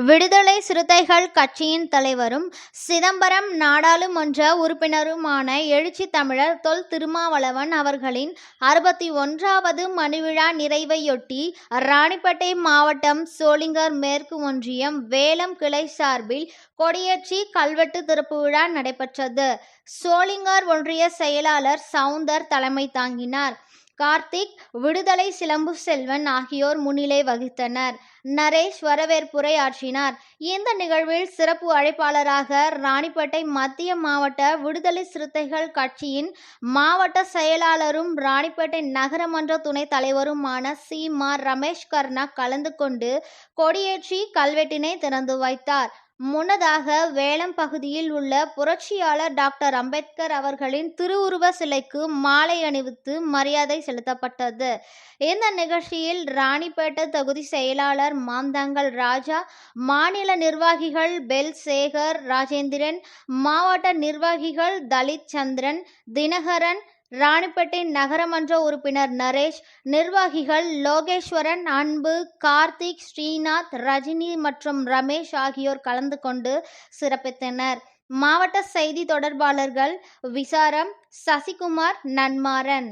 விடுதலை சிறுத்தைகள் கட்சியின் தலைவரும் சிதம்பரம் நாடாளுமன்ற உறுப்பினருமான எழுச்சி தமிழர் தொல் திருமாவளவன் அவர்களின் 61வது மணிவிழா நிறைவையொட்டி ராணிப்பேட்டை மாவட்டம் சோளிங்கர் மேற்கு ஒன்றியம் வேலம் கிளை சார்பில் கொடியேற்றி கல்வெட்டு திறப்பு விழா நடைபெற்றது. சோளிங்கர் ஒன்றிய செயலாளர் சவுந்தர் தலைமை தாங்கினார். கார்த்திக், விடுதலை சிலம்பு செல்வன் ஆகியோர் முன்னிலை வகித்தனர். நரேஷ் வரவேற்புரை ஆற்றினார். இந்த நிகழ்வில் சிறப்பு அழைப்பாளராக ராணிப்பேட்டை மத்திய மாவட்ட விடுதலை சிறுத்தைகள் கட்சியின் மாவட்ட செயலாளரும் ராணிப்பேட்டை நகரமன்ற துணைத் தலைவருமான சி.மா. ரமேஷ் கர்ணா கலந்து கொண்டு கொடியேற்றி கல்வெட்டினை திறந்து வைத்தார். முன்னதாக வேலம் பகுதியில் உள்ள புரட்சியாளர் டாக்டர் அம்பேத்கர் அவர்களின் திருவுருவ சிலைக்கு மாலை அணிவித்து மரியாதை செலுத்தப்பட்டது. இந்த நிகழ்ச்சியில் ராணிப்பேட்டை தொகுதி செயலாளர் மாந்தங்கல் ராஜா, மாநில நிர்வாகிகள் பெல் சேகர், ராஜேந்திரன், மாவட்ட நிர்வாகிகள் தலித் சந்திரன், தினகரன், ராணிப்பேட்டை நகரமன்ற உறுப்பினர் நரேஷ், நிர்வாகிகள் லோகேஸ்வரன், அன்பு, கார்த்திக், ஸ்ரீநாத், ரஜினி மற்றும் ரமேஷ் ஆகியோர் கலந்து கொண்டு சிறப்பித்தனர். மாவட்ட செய்தி தொடர்பாளர்கள் விசாரம், சசிகுமார், நன்மாறன்.